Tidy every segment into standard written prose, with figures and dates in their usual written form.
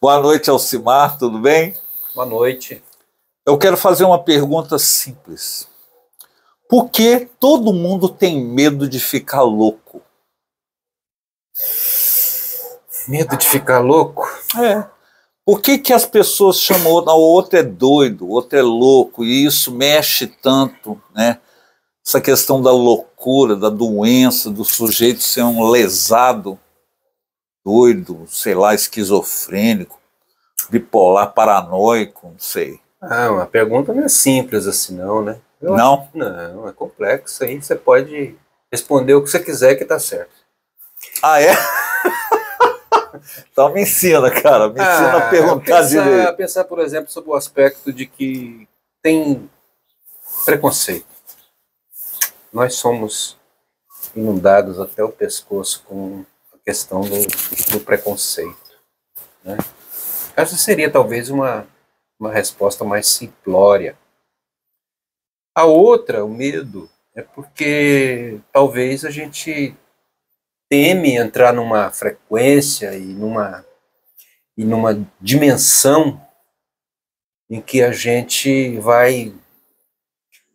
Boa noite, Alcimar, tudo bem? Boa noite. Eu quero fazer uma pergunta simples. Por que todo mundo tem medo de ficar louco? Medo de ficar louco? Por que as pessoas chamam o outro é doido, o outro é louco, e isso mexe tanto, né? Essa questão da loucura, da doença, do sujeito ser um lesado, doido, sei lá, esquizofrênico, bipolar, paranoico, não sei. Uma pergunta não é simples assim não, né? Não? Não, é complexo. Aí você pode responder o que você quiser que tá certo. Ah, é? Então me ensina, cara. Me ensina a perguntar direito. Pensar, por exemplo, sobre o aspecto de que tem preconceito. Nós somos inundados até o pescoço com a questão do preconceito, né? Essa seria talvez uma resposta mais simplória. A outra, o medo, é porque talvez a gente teme entrar numa frequência e numa dimensão em que a gente vai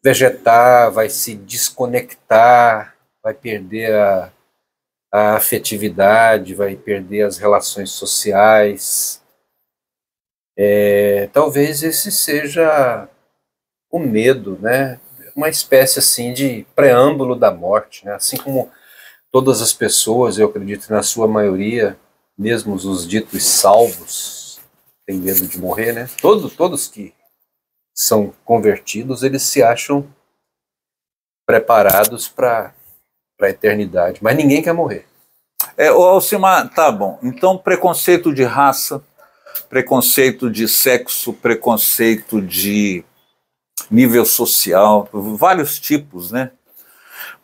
vegetar, vai se desconectar, vai perder a afetividade, vai perder as relações sociais. Talvez esse seja o medo, né? Uma espécie assim de preâmbulo da morte, né? Assim como todas as pessoas, eu acredito na sua maioria, mesmo os ditos salvos, têm medo de morrer, né? Todos que são convertidos, eles se acham preparados para a eternidade, mas ninguém quer morrer. Alcimar, tá bom. Então, preconceito de raça, preconceito de sexo, preconceito de nível social, vários tipos, né?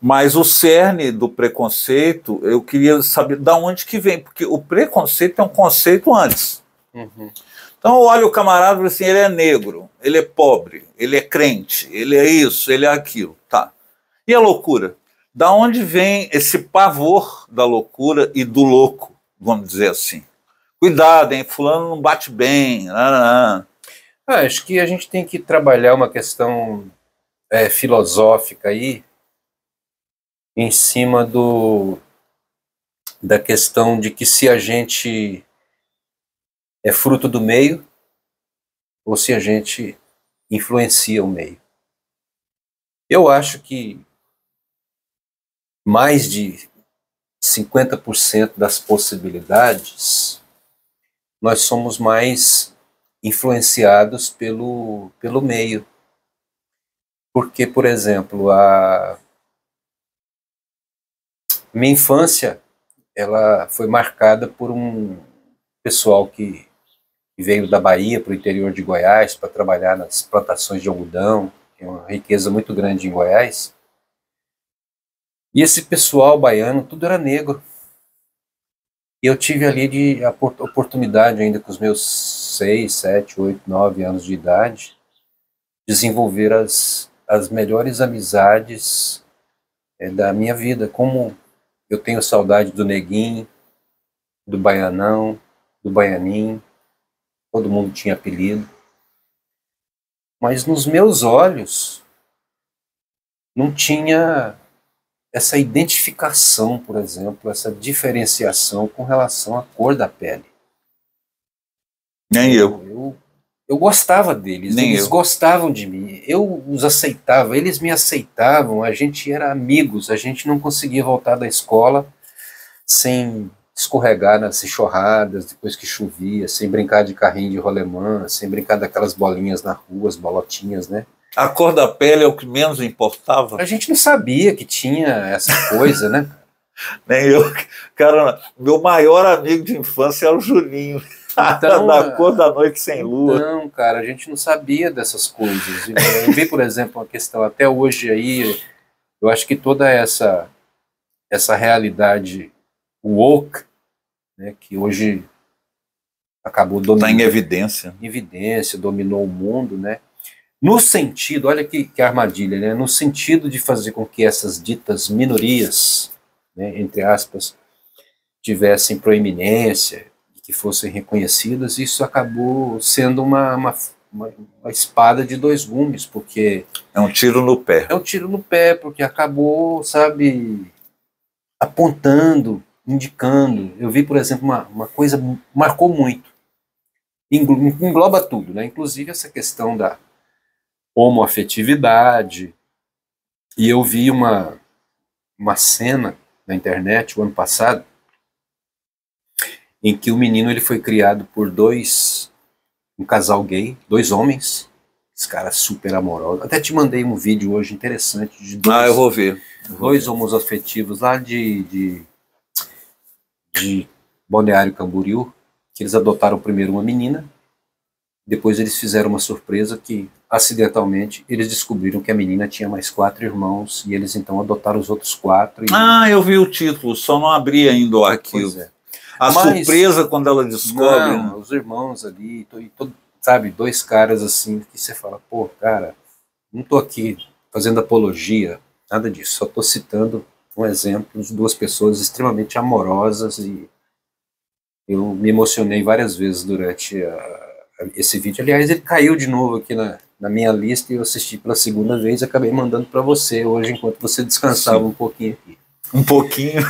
Mas o cerne do preconceito, eu queria saber de onde que vem, porque o preconceito é um conceito antes. Uhum. Então eu olho o camarada e falo assim, ele é negro, ele é pobre, ele é crente, ele é isso, ele é aquilo, tá. E a loucura? Da onde vem esse pavor da loucura e do louco, vamos dizer assim? Cuidado, hein, fulano não bate bem. Acho que a gente tem que trabalhar uma questão filosófica aí, em cima da questão de que se a gente é fruto do meio ou se a gente influencia o meio. Eu acho que mais de 50% das possibilidades nós somos mais influenciados pelo meio. Porque, por exemplo, a minha infância ela foi marcada por um pessoal que veio da Bahia para o interior de Goiás para trabalhar nas plantações de algodão, tem uma riqueza muito grande em Goiás. E esse pessoal baiano, tudo era negro. E eu tive ali a oportunidade, ainda com os meus 6, 7, 8, 9 anos de idade, desenvolver as melhores amizades da minha vida. Como eu tenho saudade do neguinho, do baianão, do baianinho, todo mundo tinha apelido. Mas nos meus olhos não tinha essa identificação, por exemplo, essa diferenciação com relação à cor da pele. Nem eu. Eu gostava deles, eles gostavam de mim, eu os aceitava, eles me aceitavam, a gente era amigos, a gente não conseguia voltar da escola sem escorregar nas enxurradas, depois que chovia, sem brincar de carrinho de rolemã, sem brincar daquelas bolinhas na rua, as bolotinhas, né? A cor da pele é o que menos importava? A gente não sabia que tinha essa coisa, né? Nem eu. Cara, meu maior amigo de infância era o Juninho. Então, da cor da noite sem lua. Não, cara, a gente não sabia dessas coisas. Eu vi, por exemplo, uma questão até hoje aí, eu acho que toda essa realidade woke, né, que hoje acabou dominando. Está em evidência. Em evidência, dominou o mundo, né? No sentido, olha que armadilha, né? No sentido de fazer com que essas ditas minorias, né, entre aspas, tivessem proeminência, que fossem reconhecidas. Isso acabou sendo uma espada de dois gumes, porque... É um tiro no pé. É um tiro no pé, porque acabou, sabe, apontando, indicando. Eu vi, por exemplo, uma coisa que marcou muito, engloba tudo, né? Inclusive essa questão da homoafetividade. E eu vi uma cena na internet o ano passado em que o menino ele foi criado por um casal gay, dois homens, os caras super amorosos. Até te mandei um vídeo hoje interessante de eu vou ver. Dois homoafetivos lá de Balneário Camboriú, que eles adotaram primeiro uma menina, depois eles fizeram uma surpresa que, acidentalmente, eles descobriram que a menina tinha mais 4 irmãos, e eles então adotaram os outros 4. Eu vi o título, só não abri ainda o arquivo. Pois é. A surpresa quando ela descobre. Não, os irmãos ali, sabe, dois caras assim, que você fala, pô, cara, não tô aqui fazendo apologia, nada disso, só tô citando um exemplo de duas pessoas extremamente amorosas, e eu me emocionei várias vezes durante esse vídeo. Aliás, ele caiu de novo aqui na minha lista e eu assisti pela segunda vez e acabei mandando para você hoje, enquanto você descansava um pouquinho aqui. Um pouquinho?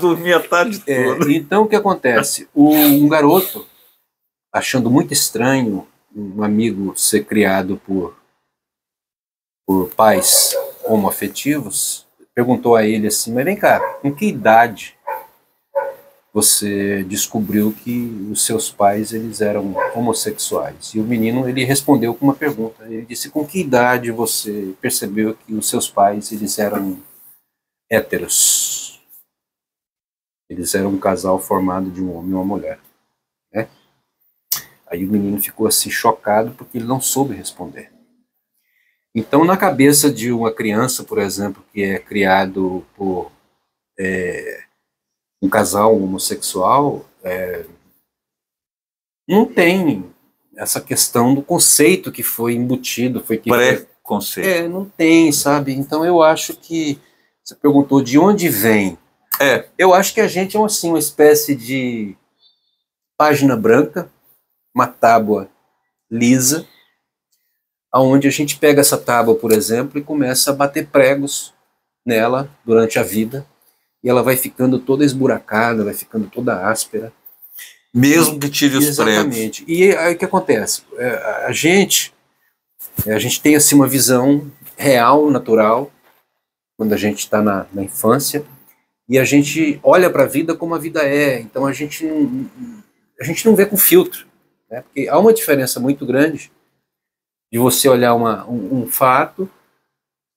Dormia a tarde toda. Então, o que acontece? Um garoto, achando muito estranho um amigo ser criado por pais homoafetivos, perguntou a ele assim, mas vem cá, com que idade você descobriu que os seus pais eles eram homossexuais? E o menino ele respondeu com uma pergunta. Ele disse, com que idade você percebeu que os seus pais eles eram héteros? Eles eram um casal formado de um homem e uma mulher, né? Aí o menino ficou assim chocado porque ele não soube responder. Então, na cabeça de uma criança, por exemplo, que é criado por um casal homossexual, não tem essa questão do conceito que foi embutido. Preconceito. Não tem, sabe? Então eu acho que, você perguntou de onde vem. Eu acho que a gente é assim, uma espécie de página branca, uma tábua lisa, onde a gente pega essa tábua, por exemplo, e começa a bater pregos nela durante a vida, e ela vai ficando toda esburacada, vai ficando toda áspera. Mesmo que tire os pregos. Exatamente. E aí o que acontece? A gente tem assim uma visão real, natural, quando a gente está na infância, e a gente olha para a vida como a vida é. Então a gente não vê com filtro, né? Porque há uma diferença muito grande de você olhar um fato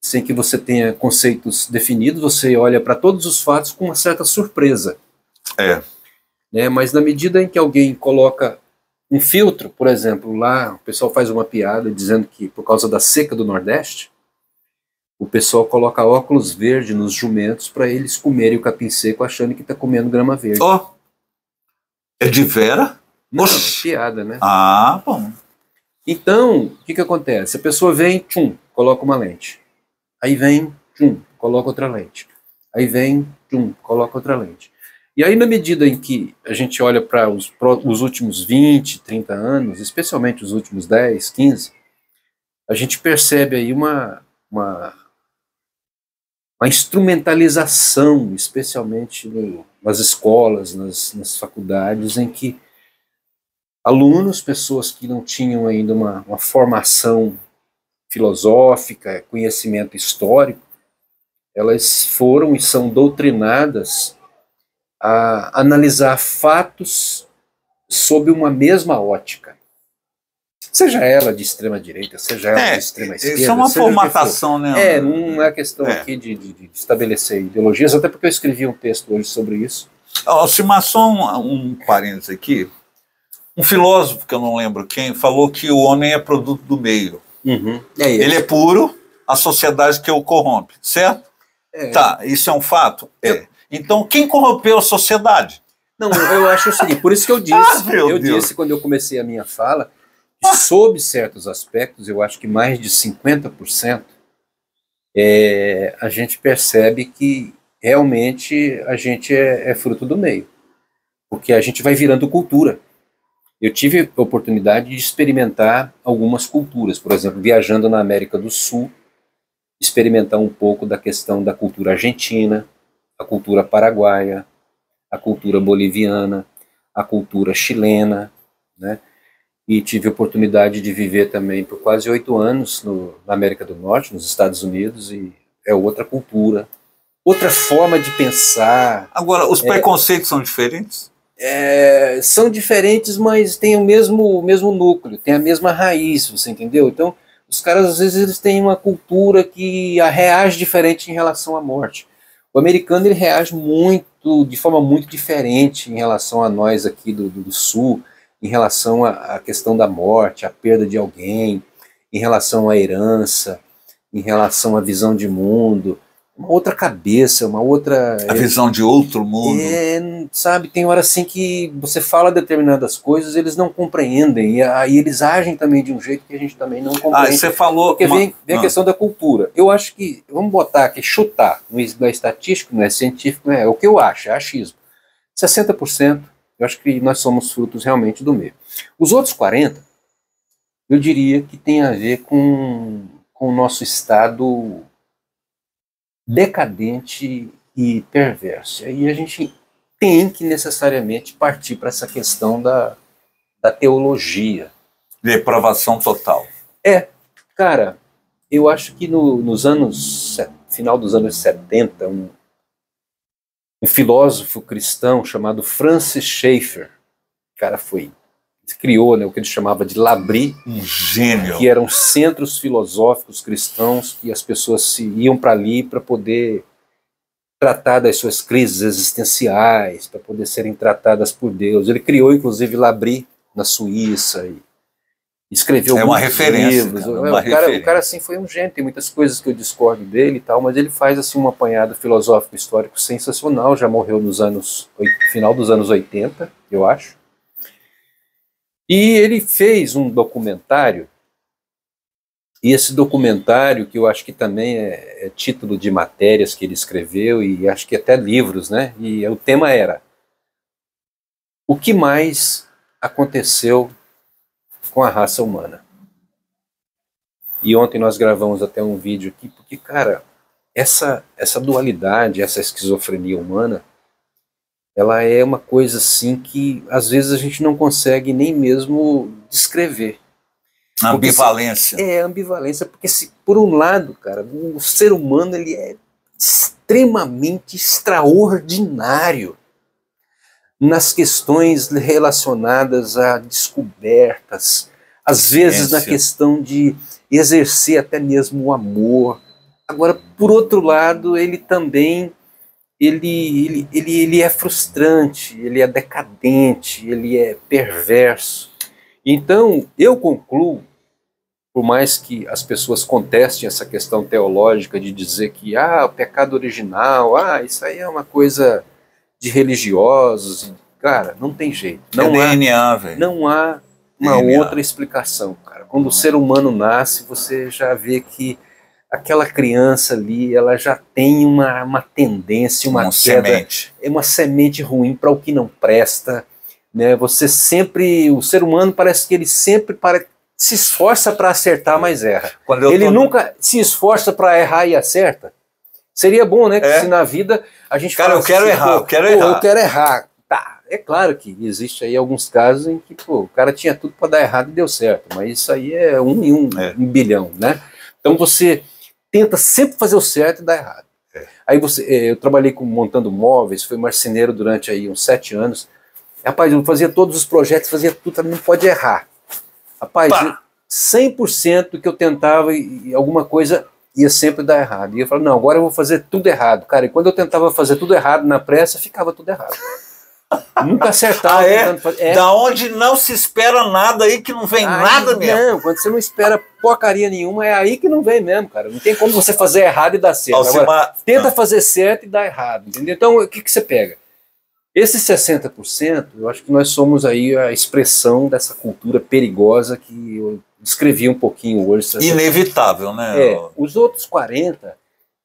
sem que você tenha conceitos definidos. Você olha para todos os fatos com uma certa surpresa. Né? Mas na medida em que alguém coloca um filtro, por exemplo, lá o pessoal faz uma piada dizendo que por causa da seca do Nordeste, o pessoal coloca óculos verdes nos jumentos para eles comerem o capim seco achando que está comendo grama verde. É de vera? Não, piada, né? Bom. Então, o que acontece? A pessoa vem, coloca uma lente. Aí vem, coloca outra lente. Aí vem, coloca outra lente. E aí, na medida em que a gente olha para os últimos 20, 30 anos, especialmente os últimos 10, 15, a gente percebe aí uma instrumentalização, especialmente nas escolas, nas faculdades, em que alunos, pessoas que não tinham ainda uma formação filosófica, conhecimento histórico, elas foram e são doutrinadas a analisar fatos sob uma mesma ótica. Seja ela de extrema direita, seja ela de extrema esquerda. Isso é uma formatação, né? Não é questão aqui de estabelecer ideologias, até porque eu escrevi um texto hoje sobre isso. Alcimar, só um parênteses aqui. Um filósofo, que eu não lembro quem, falou que o homem é produto do meio. Ele é puro, a sociedade que o corrompe, certo? Tá, isso é um fato? Então, quem corrompeu a sociedade? Não, eu acho o seguinte, por isso que eu disse, disse quando eu comecei a minha fala, que sob certos aspectos, eu acho que mais de 50%, a gente percebe que realmente a gente é fruto do meio. porque a gente vai virando cultura. Eu tive a oportunidade de experimentar algumas culturas, por exemplo, viajando na América do Sul, experimentar um pouco da questão da cultura argentina, a cultura paraguaia, a cultura boliviana, a cultura chilena, né? E tive a oportunidade de viver também por quase 8 anos na América do Norte, nos Estados Unidos, e é outra cultura, outra forma de pensar. Agora, os preconceitos são diferentes? São diferentes, mas tem o mesmo núcleo, tem a mesma raiz, você entendeu? Então, os caras, às vezes, eles têm uma cultura que reage diferente em relação à morte. O americano, ele reage de forma muito diferente em relação a nós aqui do Sul, em relação à questão da morte, à perda de alguém, em relação à herança, em relação à visão de mundo, uma outra cabeça, uma outra... A visão de outro mundo. Sabe, tem hora assim que você fala determinadas coisas, eles não compreendem, e aí eles agem também de um jeito que a gente também não compreende. Você falou... Porque vem a questão da cultura. Eu acho que, vamos botar aqui, chutar, não é estatístico, não é científico, é o que eu acho, é achismo. 60%, eu acho que nós somos frutos realmente do meio. Os outros 40%, eu diria que tem a ver com o nosso estado decadente e perverso. E a gente tem que necessariamente partir para essa questão da teologia. Depravação total. Cara, eu acho que final dos anos 70, um filósofo cristão chamado Francis Schaeffer, cara, criou, né, o que ele chamava de L'Abri, um gênio, que eram centros filosóficos cristãos que as pessoas iam para ali para poder tratar das suas crises existenciais, para poder serem tratadas por Deus. Ele criou, inclusive, L'Abri na Suíça e escreveu uma referência, livros. O cara assim foi um gênio, tem muitas coisas que eu discordo dele e tal, mas ele faz assim um apanhado filosófico histórico sensacional. Já morreu final dos anos 80, eu acho. E ele fez um documentário, e esse documentário, que eu acho que também é título de matérias que ele escreveu, e acho que até livros, né? E o tema era: o que mais aconteceu com a raça humana? E ontem nós gravamos até um vídeo aqui, porque, cara, essa dualidade, essa esquizofrenia humana, ela é uma coisa assim que às vezes a gente não consegue nem mesmo descrever. Ambivalência. Ambivalência, porque por um lado, cara, o ser humano ele é extremamente extraordinário nas questões relacionadas a descobertas, às vezes na questão de exercer até mesmo o amor. Agora, por outro lado, ele também ele é frustrante, ele é decadente, ele é perverso. Então, eu concluo, por mais que as pessoas contestem essa questão teológica de dizer que o pecado original, isso aí é uma coisa de religiosos, cara, não tem jeito. Não há uma outra explicação, cara. Quando o ser humano nasce, você já vê que aquela criança ali, ela já tem uma tendência, uma queda, semente. É uma semente ruim para o que não presta, né? O ser humano parece que ele sempre se esforça para acertar, mas erra. Ele nunca se esforça para errar e acerta. Seria bom, né, que se na vida a gente eu quero errar, eu quero errar. Tá, é claro que existe aí alguns casos em que o cara tinha tudo para dar errado e deu certo, mas isso aí é um em um bilhão, né? Então você tenta sempre fazer o certo e dar errado. Aí eu trabalhei montando móveis, fui marceneiro durante aí uns 7 anos. Rapaz, eu fazia todos os projetos, fazia tudo, não pode errar. Rapaz, 100% do que eu tentava e alguma coisa ia sempre dar errado. E eu falava, não, agora eu vou fazer tudo errado. Cara, e quando eu tentava fazer tudo errado na pressa, ficava tudo errado. Nunca acertava. Da onde não se espera nada aí, que não vem nada mesmo. Não, quando você não espera porcaria nenhuma, é aí que não vem mesmo, cara. Não tem como você fazer errado e dar certo. Agora, tenta fazer certo e dar errado, entendeu? Então, o que você pega? Esses 60%, eu acho que nós somos aí a expressão dessa cultura perigosa que eu descrevi um pouquinho hoje. Inevitável, né? Os outros 40%,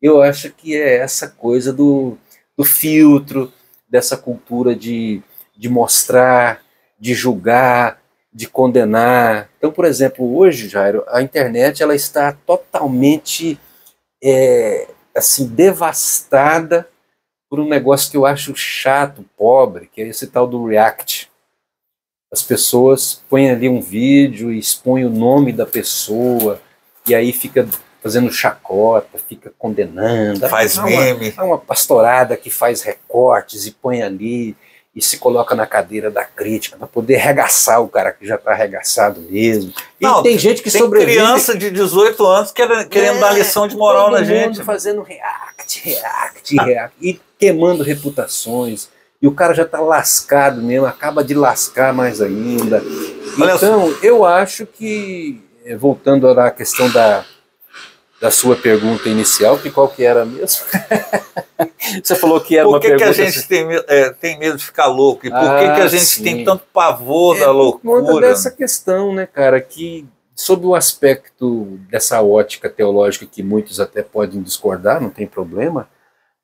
eu acho que é essa coisa do filtro, dessa cultura de de mostrar, de julgar, de condenar. Então, por exemplo, hoje, Jairo, a internet ela está totalmente assim, devastada por um negócio que eu acho chato, pobre, que é esse tal do React. As pessoas põem ali um vídeo e expõem o nome da pessoa, e aí fica fazendo chacota, fica condenando. Faz meme. Há uma pastorada que faz recortes e põe ali e se coloca na cadeira da crítica para poder arregaçar o cara que já está arregaçado mesmo. E não, tem gente que tem sobrevive... criança de 18 anos querendo dar lição de moral na gente. Todo mundo fazendo react, e queimando reputações. E o cara já está lascado mesmo, acaba de lascar mais ainda. Então, eu acho que, voltando à questão da sua pergunta inicial, que qual que era mesmo? Você falou que era uma pergunta... Por que a gente tem medo de ficar louco? E por que a gente tem tanto pavor da loucura? Por conta dessa questão, né, cara, que sob o aspecto dessa ótica teológica que muitos até podem discordar, não tem problema,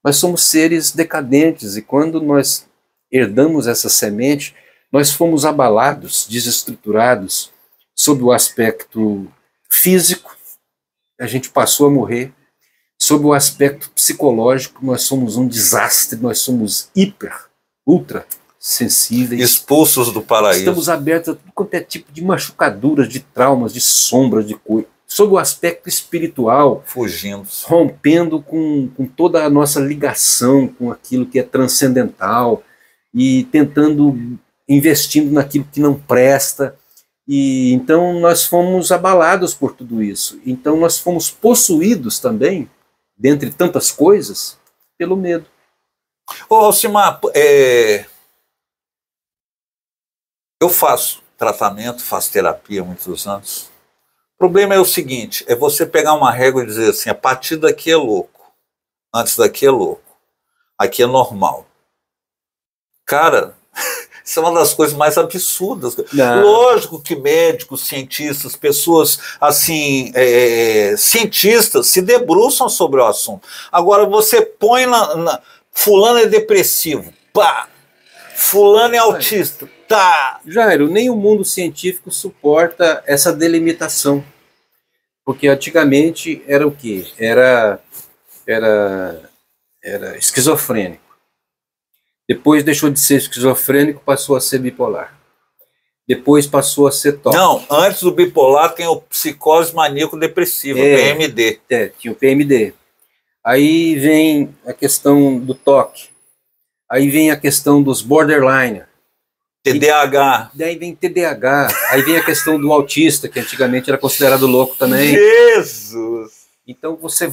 nós somos seres decadentes, e quando nós herdamos essa semente, nós fomos abalados, desestruturados, sob o aspecto físico, a gente passou a morrer. Sob o aspecto psicológico, nós somos um desastre, nós somos ultra sensíveis. Expulsos do paraíso. Estamos abertos a tudo quanto é tipo de machucaduras, de traumas, de sombras, de coisa. Sob o aspecto espiritual, fugindo, rompendo com toda a nossa ligação com aquilo que é transcendental e tentando, investindo naquilo que não presta. E então nós fomos abalados por tudo isso. Então nós fomos possuídos também, dentre tantas coisas, pelo medo. Ô Alcimar, eu faço tratamento, faço terapia há muitos anos. O problema é o seguinte, é você pegar uma régua e dizer assim, a partir daqui é louco, antes daqui é louco, aqui é normal. Cara, isso é uma das coisas mais absurdas. Não. Lógico que médicos, cientistas, pessoas assim, cientistas se debruçam sobre o assunto. Agora você põe fulano é depressivo, pá, fulano é autista, tá. Jairo, nem o mundo científico suporta essa delimitação. Porque antigamente era o quê? Era esquizofrênico. Depois deixou de ser esquizofrênico, passou a ser bipolar. Depois passou a ser TOC. Não, antes do bipolar tem o psicose maníaco-depressiva, PMD. Tinha o PMD. Aí vem a questão do TOC. Aí vem a questão dos borderline. TDAH. Daí vem TDAH. Aí vem a questão do autista, que antigamente era considerado louco também. Jesus! Então você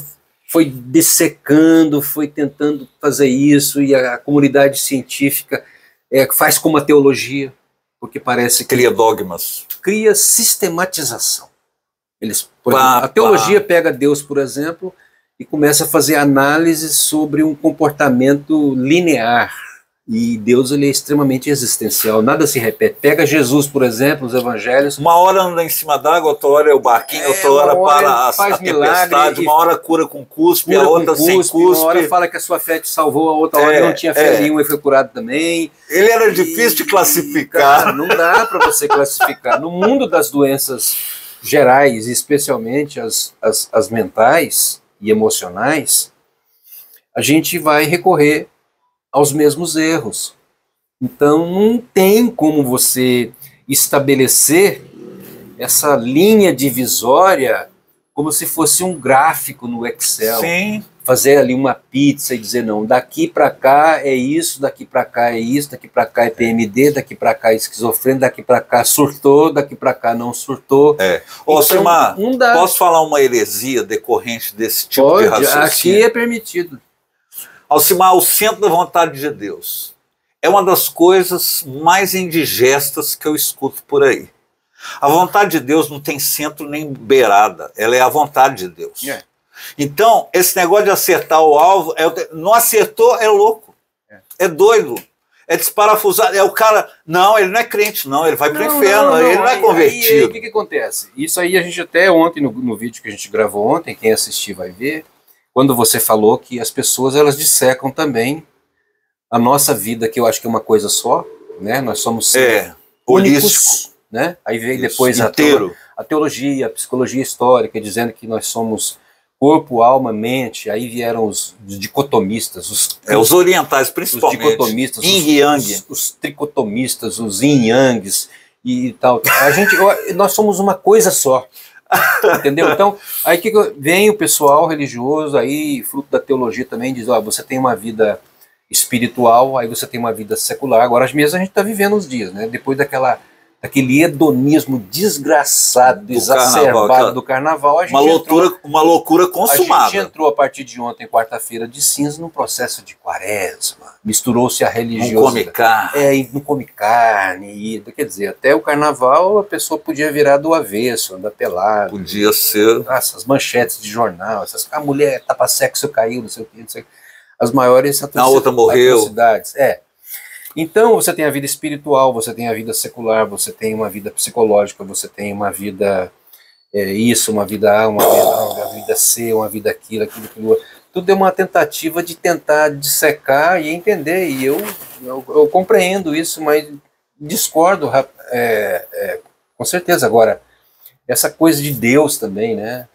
foi dessecando, foi tentando fazer isso, e a comunidade científica faz como a teologia, porque parece que... Cria dogmas. Cria sistematização. A teologia pega Deus, por exemplo, e começa a fazer análise sobre um comportamento linear. E Deus ele é extremamente existencial, nada se repete. Pega Jesus, por exemplo, os evangelhos. Uma hora anda em cima d'água, outra hora é o barquinho, outra hora para a tempestade, uma hora cura com cuspe, a outra sem cuspe. Uma hora fala que a sua fé te salvou, a outra hora não tinha fé nenhuma e foi curado também. Ele era difícil de classificar. Cara, não dá para você classificar. No mundo das doenças gerais, especialmente as mentais e emocionais, a gente vai recorrer aos mesmos erros. Então não tem como você estabelecer essa linha divisória como se fosse um gráfico no Excel. Sim. Fazer ali uma pizza e dizer, não, daqui para cá é isso, daqui para cá é isso, daqui para cá é PMD, daqui para cá é esquizofrênico, daqui para cá surtou, daqui para cá não surtou. Ô, Alcimar, posso falar uma heresia decorrente desse tipo de raciocínio? Aqui é permitido. Alcimar, o centro da vontade de Deus é uma das coisas mais indigestas que eu escuto por aí. A vontade de Deus não tem centro nem beirada, ela é a vontade de Deus. Então, esse negócio de acertar o alvo, não acertou, é louco, é doido, é desparafusado, é o cara, não, ele não é crente não, ele vai para o inferno, ele não é convertido. O que acontece? Isso aí a gente até ontem, no vídeo que a gente gravou ontem, quem assistir vai ver, quando você falou que as pessoas elas dissecam também a nossa vida, que eu acho que é uma coisa só, né? Nós somos holístico, né? Aí veio isso, depois a teologia, a psicologia histórica, dizendo que nós somos corpo, alma, mente. Aí vieram os dicotomistas, os orientais principalmente, os dicotomistas, yin yang, os tricotomistas, os yin yangs e tal. Nós somos uma coisa só. Entendeu? Então, aí que vem o pessoal religioso, aí, fruto da teologia também, diz, ó, você tem uma vida espiritual, aí você tem uma vida secular. Agora, as mesmas a gente está vivendo os dias, né? Depois daquele hedonismo desgraçado, exacerbado do carnaval, a gente uma loucura consumada. A gente entrou a partir de ontem, quarta-feira de cinza, num processo de quaresma. Misturou-se a religiosidade. Não come carne. Quer dizer, até o carnaval a pessoa podia virar do avesso, andar pelado. Podia ser. Nossa, as manchetes de jornal, a mulher tapa-sexo caiu, não sei o quê. As maiores a outra morreu. Então você tem a vida espiritual, você tem a vida secular, você tem uma vida psicológica, você tem uma vida uma vida A, uma vida C, uma vida aquilo. Tudo é uma tentativa de tentar dissecar e entender, e eu compreendo isso, mas discordo com certeza. Agora, essa coisa de Deus também, né?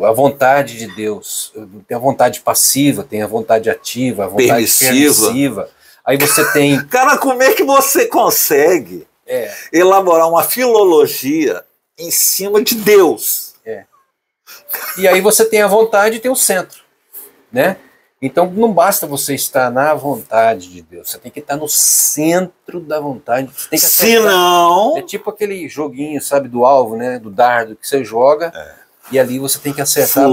A vontade de Deus, tem a vontade passiva, tem a vontade ativa, a vontade permissiva. Aí você tem... Cara, como é que você consegue elaborar uma filologia em cima de Deus? E aí você tem a vontade e tem o centro, né? Então não basta você estar na vontade de Deus, você tem que estar no centro da vontade. Você tem que acertar. Senão... É tipo aquele joguinho, sabe, do alvo, né? Do dardo que você joga... E ali você tem que acertar a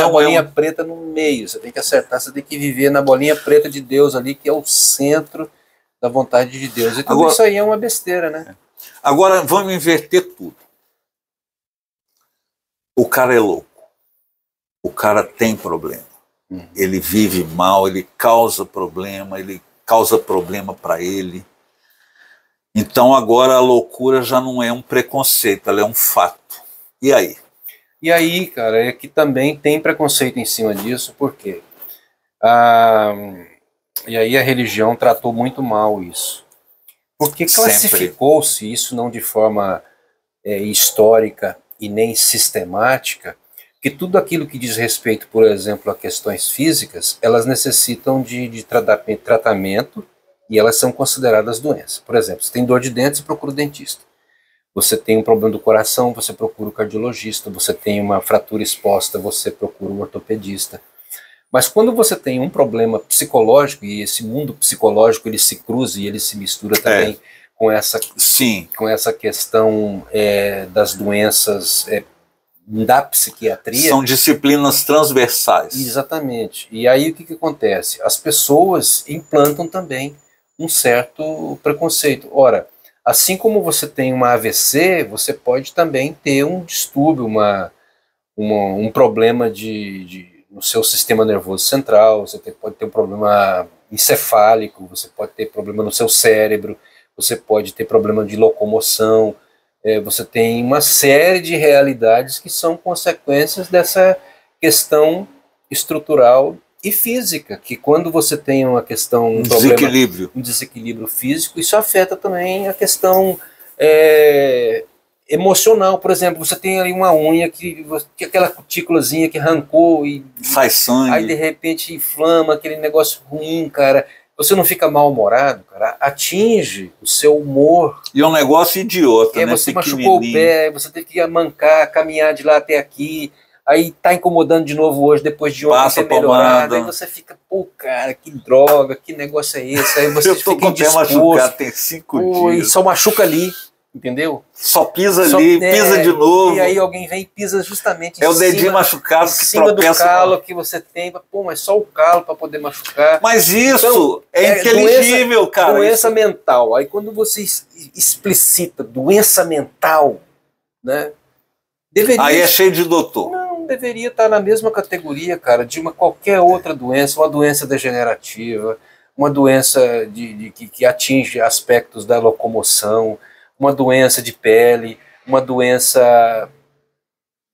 bolinha preta no meio. Você tem que acertar, você tem que viver na bolinha preta de Deus ali, que é o centro da vontade de Deus. E tudo isso aí é uma besteira, né? Agora vamos inverter tudo. O cara é louco. O cara tem problema. Ele vive mal, ele causa problema para ele. Então agora a loucura já não é um preconceito, ela é um fato. E aí? E aí, cara, é que também tem preconceito em cima disso, por quê? E aí a religião tratou muito mal isso. Porque classificou-se isso não de forma histórica e nem sistemática, que tudo aquilo que diz respeito, por exemplo, a questões físicas, elas necessitam de tratamento e elas são consideradas doenças. Por exemplo, você tem dor de dentes, procura o dentista. Você tem um problema do coração, você procura o cardiologista. Você tem uma fratura exposta, você procura o ortopedista. Mas quando você tem um problema psicológico, e esse mundo psicológico ele se cruza e ele se mistura também com essa questão das doenças da psiquiatria. São disciplinas transversais. Exatamente. E aí o que acontece? As pessoas implantam também um certo preconceito. Ora, assim como você tem uma AVC, você pode também ter um distúrbio, um problema no seu sistema nervoso central, você pode ter um problema encefálico, você pode ter problema no seu cérebro, você pode ter problema de locomoção, você tem uma série de realidades que são consequências dessa questão estrutural e física, que quando você tem uma questão, um desequilíbrio físico, isso afeta também a questão emocional. Por exemplo, você tem ali uma unha que aquela cutículazinha que arrancou e sai sangue, aí de repente inflama, aquele negócio ruim, cara. Você não fica mal-humorado, cara, atinge o seu humor. E é um negócio idiota, né? Você machucou o pé, você teve que mancar, caminhar de lá até aqui, aí tá incomodando de novo hoje, depois de ontem ter melhorado, aí você fica, pô, cara, que droga, que negócio é esse? Aí você fica machucado, tem 5 dias. E só machuca ali, entendeu? Só pisa ali, pisa de novo. E aí alguém vem e pisa justamente o dedinho machucado que cima do calo que você tem. Pô, mas só o calo para poder machucar. Mas isso então, é inteligível, cara. Doença mental. Aí quando você explicita doença mental, né? Aí é cheio de doutor. Não, deveria estar na mesma categoria, cara, de qualquer outra doença, uma doença degenerativa, uma doença que atinge aspectos da locomoção, uma doença de pele, uma doença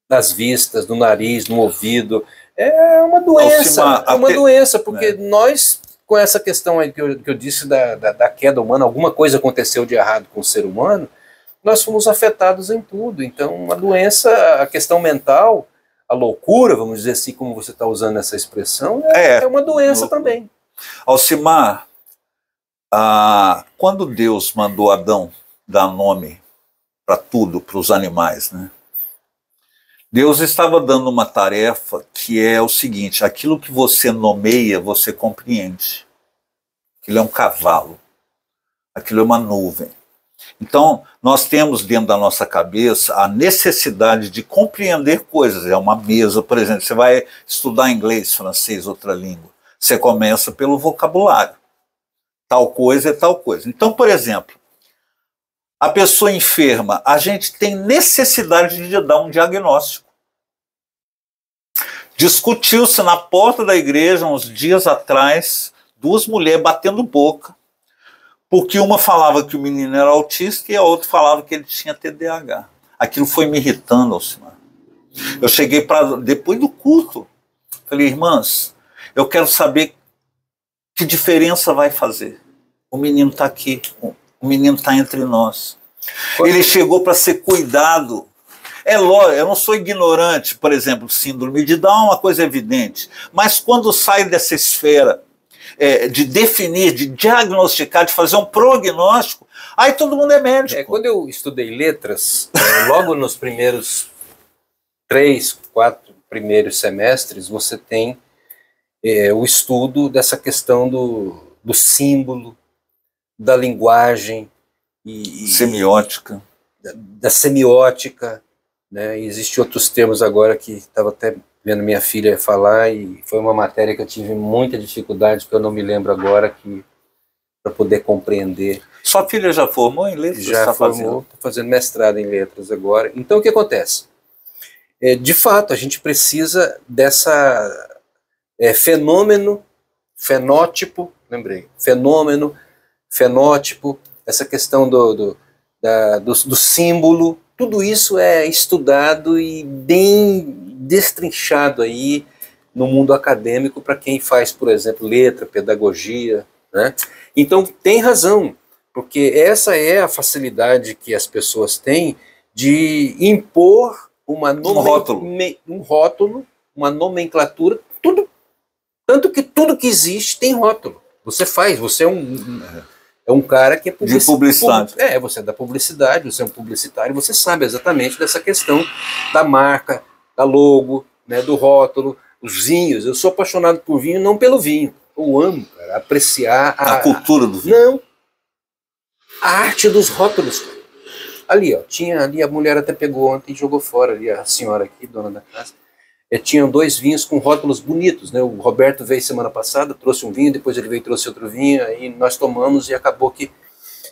das vistas, do nariz, no ouvido. É uma doença, doença, porque nós com essa questão aí que eu disse da queda humana, alguma coisa aconteceu de errado com o ser humano, nós fomos afetados em tudo. Então, a doença, a questão mental, a loucura, vamos dizer assim, como você está usando essa expressão, é uma doença também. Alcimar, quando Deus mandou Adão dar nome para tudo, para os animais, né? Deus estava dando uma tarefa que é o seguinte: aquilo que você nomeia, você compreende. Aquilo é um cavalo, aquilo é uma nuvem. Então, nós temos dentro da nossa cabeça a necessidade de compreender coisas. É uma mesa, por exemplo, você vai estudar inglês, francês, outra língua. Você começa pelo vocabulário. Tal coisa é tal coisa. Então, por exemplo, a pessoa enferma, a gente tem necessidade de dar um diagnóstico. Discutiu-se na porta da igreja, uns dias atrás, duas mulheres batendo boca, porque uma falava que o menino era autista e a outra falava que ele tinha TDAH. Aquilo foi me irritando, Alcimar. Eu cheguei depois do culto, falei: irmãs, eu quero saber que diferença vai fazer. O menino está aqui, o menino está entre nós. Ele chegou para ser cuidado. É lógico, eu não sou ignorante, por exemplo, síndrome de Down é uma coisa evidente, mas quando sai dessa esfera de definir, de diagnosticar, de fazer um prognóstico, aí todo mundo é médico. Quando eu estudei letras, logo nos primeiros 3, 4 primeiros semestres, você tem o estudo dessa questão do símbolo, da linguagem e semiótica. Da semiótica, né? Existem outros termos agora que estava até vendo minha filha falar, e foi uma matéria que eu tive muita dificuldade, porque eu não me lembro agora, para poder compreender. Sua filha já formou em letras? Já formou, está fazendo mestrado em letras agora. Então, o que acontece? De fato, a gente precisa dessa fenótipo, lembrei, fenótipo, essa questão do símbolo, tudo isso é estudado e bem destrinchado aí no mundo acadêmico para quem faz, por exemplo, letra, pedagogia, né? Então tem razão, porque essa é a facilidade que as pessoas têm de impor um rótulo, uma nomenclatura, tudo, tanto que tudo que existe tem rótulo. Você é um cara que é publicidade. Você é da publicidade, você é um publicitário, você sabe exatamente dessa questão da marca, da logo, né, do rótulo, os vinhos. Eu sou apaixonado por vinho, não pelo vinho. Eu amo, cara, apreciar a cultura do vinho. Não. A arte dos rótulos. Ali, ó, tinha ali, a mulher até pegou ontem e jogou fora, ali, a senhora aqui, dona da casa. Tinham 2 vinhos com rótulos bonitos, né? O Roberto veio semana passada, trouxe um vinho, depois ele veio e trouxe outro vinho, aí nós tomamos e acabou que...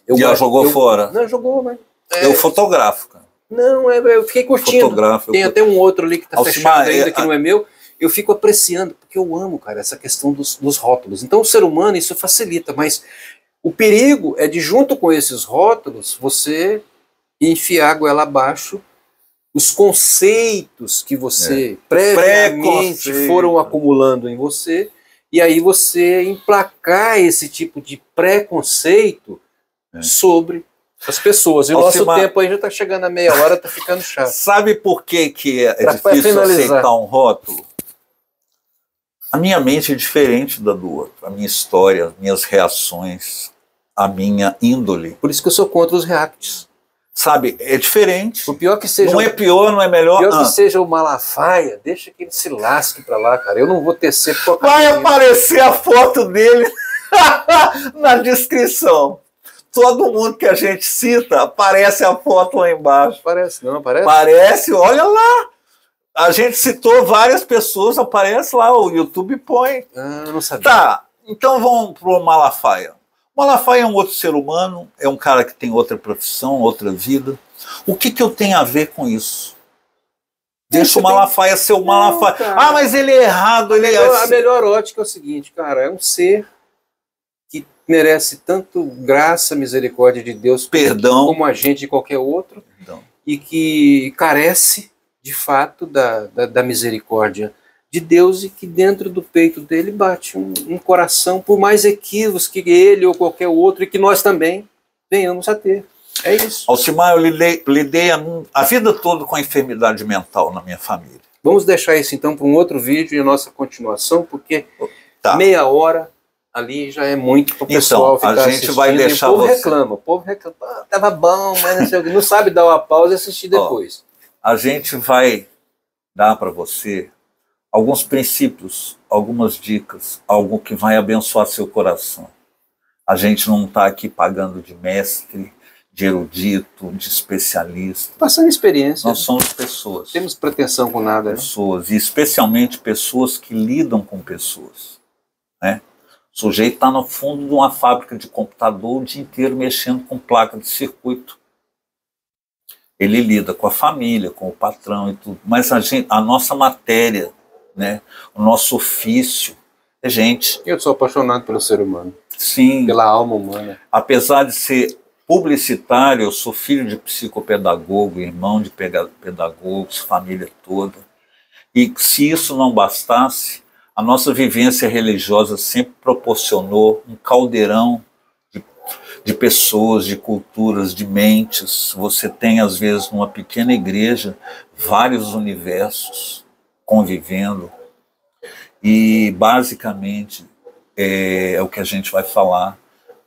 ela jogou fora? Não, jogou, mas... Eu fotografo, cara. Não, eu fiquei curtindo. Tem até um outro ali que está fechado ainda, que não é meu. Eu fico apreciando, porque eu amo, cara, essa questão dos rótulos. Então, o ser humano, isso facilita, mas o perigo é de, junto com esses rótulos, você enfiar a goela abaixo os conceitos que você previamente foram acumulando em você, e aí você emplacar esse tipo de preconceito sobre as pessoas. E o nosso tempo aí já está chegando a meia hora, está ficando chato. Sabe por que é difícil aceitar um rótulo? A minha mente é diferente da do outro. A minha história, as minhas reações, a minha índole. Por isso que eu sou contra os reacts. Sabe, é diferente. O pior que seja. Não é pior, não é melhor. O pior que seja o Malafaia, deixa que ele se lasque pra lá, cara. Eu não vou tecer por Vai aparecer a foto dele na descrição. Todo mundo que a gente cita, aparece a foto lá embaixo. Aparece, não aparece? Aparece, olha lá. A gente citou várias pessoas, aparece lá, o YouTube põe. Eu não sabia. Tá, então vamos pro Malafaia. O Malafaia é um outro ser humano, é um cara que tem outra profissão, outra vida. O que eu tenho a ver com isso? Deixa o Malafaia ser o Malafaia. Cara, mas ele é errado. A melhor ótica é o seguinte, cara, é um ser que merece tanto graça, misericórdia de Deus, perdão, como a gente e qualquer outro, e que carece, de fato, da misericórdia de Deus, e que dentro do peito dele bate um coração, por mais equívocos que ele ou qualquer outro, e que nós também venhamos a ter. É isso. Alcimar, eu lidei a vida toda com a enfermidade mental na minha família. Vamos deixar isso então para um outro vídeo e a nossa continuação, porque tá. Meia hora ali já é muito para o pessoal ficar assistindo. A gente vai deixar o povo reclama, ah, tava bom, mas não sei o que, não sabe dar uma pausa e assistir depois. A gente vai dar para você alguns princípios, algumas dicas, algo que vai abençoar seu coração. A gente não está aqui pagando de mestre, de erudito, de especialista. Passando experiência. Nós somos pessoas. Temos pretensão com nada. Pessoas, e especialmente pessoas que lidam com pessoas. Né? O sujeito está no fundo de uma fábrica de computador o dia inteiro mexendo com placa de circuito. Ele lida com a família, com o patrão e tudo. Mas a nossa matéria, né, o nosso ofício é gente. Eu sou apaixonado pelo ser humano. Sim. Pela alma humana. Apesar de ser publicitário, eu sou filho de psicopedagogo, irmão de pedagogos, família toda. E se isso não bastasse, a nossa vivência religiosa sempre proporcionou um caldeirão de pessoas, de culturas, de mentes. Você tem, às vezes, numa pequena igreja, vários universos convivendo. E, basicamente, é o que a gente vai falar,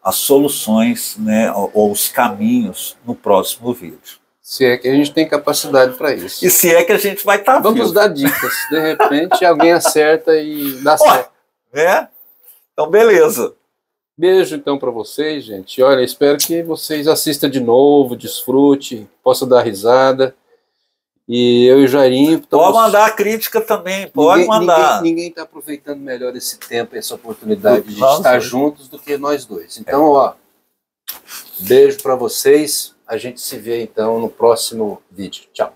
as soluções, né, ou os caminhos no próximo vídeo. Se é que a gente tem capacidade para isso. E se é que a gente vai estar Vamos dar dicas. De repente, alguém acerta e dá certo. Então, beleza. Beijo, então, para vocês, gente. Olha, espero que vocês assistam de novo, desfrute, possam dar risada. E eu e o Jairinho... Pode mandar a crítica também, pode mandar. Ninguém está aproveitando melhor esse tempo, essa oportunidade de estar juntos do que nós dois. Então, ó, beijo para vocês. A gente se vê, então, no próximo vídeo. Tchau.